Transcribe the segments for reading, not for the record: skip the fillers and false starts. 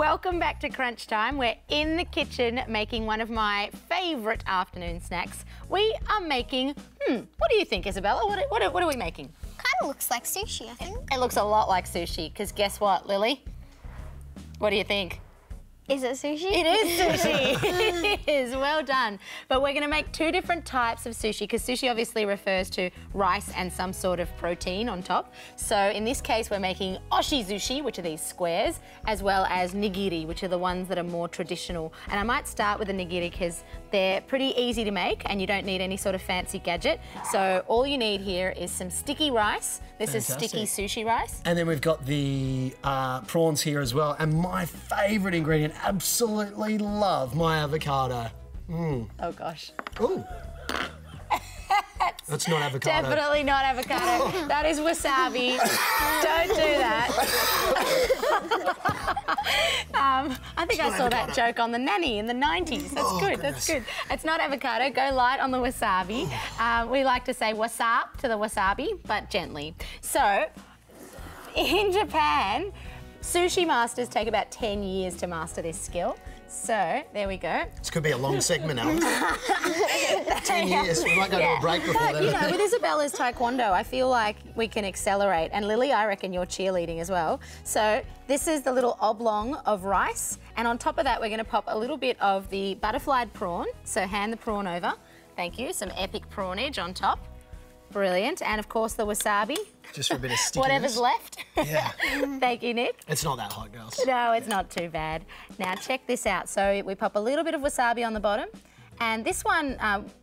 Welcome back to Crunch Time. We're in the kitchen making one of my favourite afternoon snacks. We are making, what do you think, Isabella? What are we making? Kind of looks like sushi, I think. It looks a lot like sushi, because guess what, Lily? What do you think? Is it sushi? It is sushi. It is, well done. But we're going to make two different types of sushi, because sushi obviously refers to rice and some sort of protein on top. So in this case, we're making oshizushi, which are these squares, as well as nigiri, which are the ones that are more traditional. And I might start with the nigiri because they're pretty easy to make and you don't need any sort of fancy gadget. So all you need here is some sticky rice. This is sticky sushi rice. And then we've got the prawns here as well. And my favourite ingredient, absolutely love my avocado. Oh gosh. Ooh. That's not avocado. Definitely not avocado. That is wasabi. Don't do that. I think I saw that joke on The Nanny in the 90s. That's good, that's good. It's not avocado. Go light on the wasabi. We like to say wasap to the wasabi, but gently. So, in Japan, sushi masters take about 10 years to master this skill. So, there we go. This could be a long segment, Alex. 10 years. We might go to a break before that. You know, with Isabella's taekwondo, I feel like we can accelerate. And Lily, I reckon you're cheerleading as well. So, this is the little oblong of rice. And on top of that, we're going to pop a little bit of the butterflied prawn. So, hand the prawn over. Thank you. Some epic prawnage on top. Brilliant. And of course the wasabi. Just for a bit of stickiness. Whatever's left. Yeah. Thank you, Nick. It's not that hot, girls. No, it's not too bad. Now check this out. So we pop a little bit of wasabi on the bottom. And this one,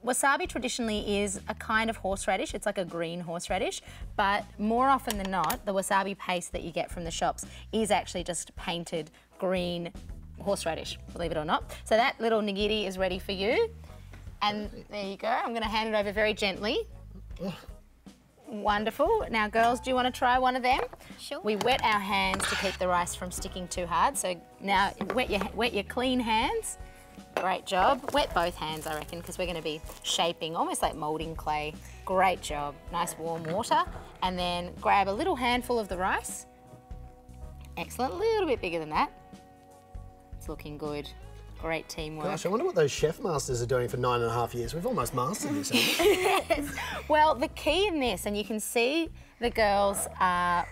wasabi traditionally is a kind of horseradish. It's like a green horseradish. But more often than not, the wasabi paste that you get from the shops is actually just painted green horseradish, believe it or not. So that little nigiri is ready for you. And there you go. I'm going to hand it over very gently. Wonderful. Now, girls, do you want to try one of them? Sure. We wet our hands to keep the rice from sticking too hard. So now wet your clean hands. Great job. Wet both hands, I reckon, because we're going to be shaping, almost like moulding clay. Great job. Nice warm water. And then grab a little handful of the rice. Excellent. A little bit bigger than that. It's looking good. Great teamwork. Gosh, I wonder what those chef masters are doing for 9.5 years. We've almost mastered this, haven't we? Yes. Well, the key in this, and you can see the girls are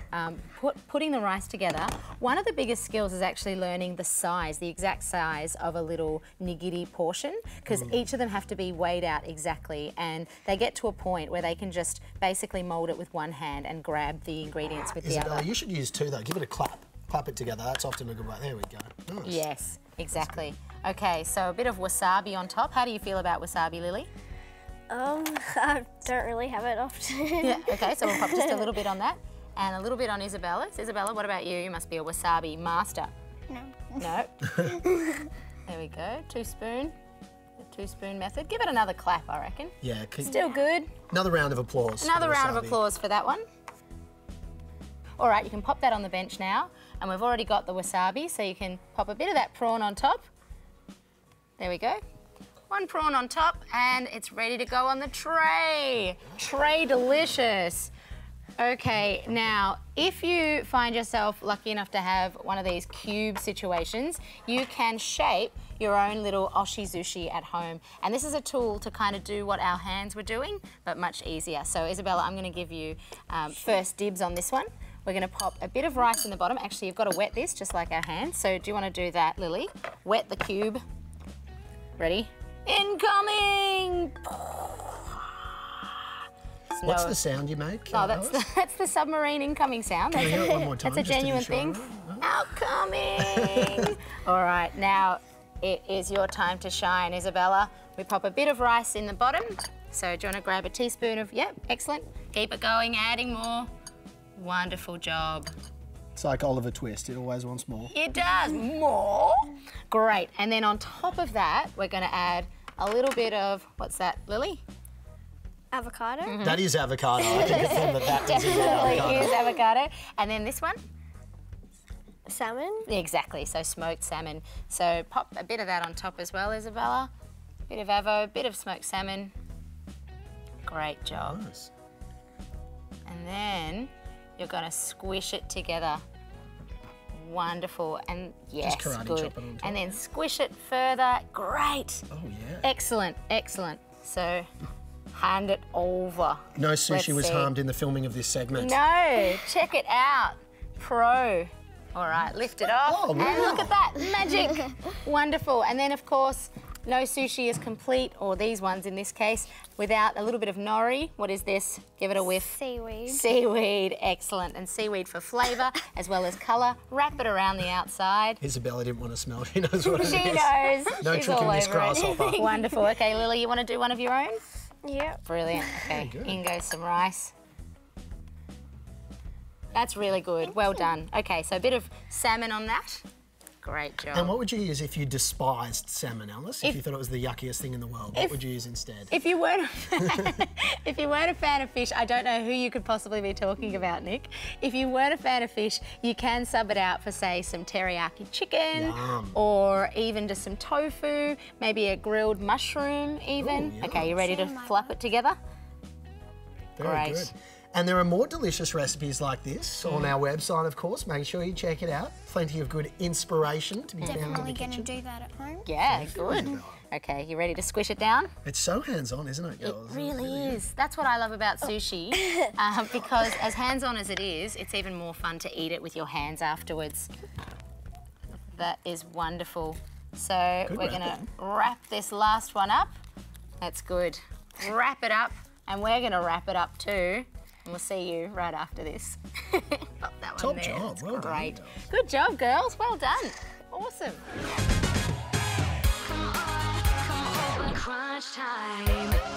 putting the rice together. One of the biggest skills is actually learning the size, the exact size of a little nigiri portion, because each of them have to be weighed out exactly, and they get to a point where they can just basically mould it with one hand and grab the ingredients with the other. You should use two, though. Give it a clap. Clap it together. That's often a good way. There we go. Nice. Yes, exactly. Okay, so a bit of wasabi on top. How do you feel about wasabi, Lily? I don't really have it often. Yeah, okay, so we'll pop just a little bit on that and a little bit on Isabella's. Isabella, what about you? You must be a wasabi master. No. No? There we go, the two-spoon method. Give it another clap, I reckon. Yeah. Still good. Another round of applause. Another round of applause for that one. All right, you can pop that on the bench now. And we've already got the wasabi, so you can pop a bit of that prawn on top. There we go. One prawn on top, and it's ready to go on the tray. Tray delicious. Okay, now, if you find yourself lucky enough to have one of these cube situations, you can shape your own little oshizushi at home. And this is a tool to kind of do what our hands were doing, but much easier. So, Isabella, I'm going to give you first dibs on this one. We're going to pop a bit of rice in the bottom. Actually, you've got to wet this, just like our hands. So do you want to do that, Lily? Wet the cube. Ready? Incoming! What's the sound you make? Oh, that's the submarine incoming sound. Can we hear it one more time? That's a genuine thing. Outcoming! All right, now it is your time to shine, Isabella. We pop a bit of rice in the bottom. So do you want to grab a teaspoon of, yep, excellent. Keep it going, adding more. Wonderful job. It's like Oliver Twist, it always wants more. It does, more. Great, and then on top of that, we're gonna add a little bit of, what's that, Lily? Avocado? That is avocado. I can confirm that Definitely is avocado. And then this one? Salmon? Exactly, so smoked salmon. So pop a bit of that on top as well, Isabella. Bit of avo, bit of smoked salmon. Great job. Nice. And then you're gonna squish it together. Wonderful. And yes, karate good. chop it on top, And then squish it further. Great. Oh, yeah. Excellent, excellent. So hand it over. No sushi Let's was see. harmed in the filming of this segment. No, check it out. Pro. All right, lift it off. Oh, wow. And look at that, magic. Wonderful. And then, of course, no sushi is complete, or these ones in this case, without a little bit of nori. What is this? Give it a whiff. Seaweed. Seaweed, excellent. And seaweed for flavour as well as colour. Wrap it around the outside. Isabella didn't want to smell. She knows what it is. She knows. No She's tricking all this over it. grasshopper. Wonderful. Okay, Lily, you want to do one of your own? Yep. Brilliant. Okay, good. in goes some rice. That's really good. Well done. Okay, so a bit of salmon on that. Great job. And what would you use if you despised salmon, Alice? If you thought it was the yuckiest thing in the world, what would you use instead? If you weren't if you weren't a fan of fish, I don't know who you could possibly be talking about, Nick. If you weren't a fan of fish, you can sub it out for, say, some teriyaki chicken, Yum. or even just some tofu, maybe a grilled mushroom even. Ooh, yum. Okay, you ready to flap it together? Very Great. good. And there are more delicious recipes like this on our website, of course. Make sure you check it out. Plenty of good inspiration to be found in Definitely the going to kitchen. do that at home. Yeah, good. Okay, you ready to squish it down? It's so hands-on, isn't it, It girls? really is. That's what I love about sushi, because as hands-on as it is, it's even more fun to eat it with your hands afterwards. That is wonderful. So Good we're going to wrapping. wrap this last one up. That's good. Wrap it up, and we're going to wrap it up too. And we'll see you right after this. Pop that one Top there. job. That's Well done, great. girls. Good job, girls. Well done. Awesome. Crunch time.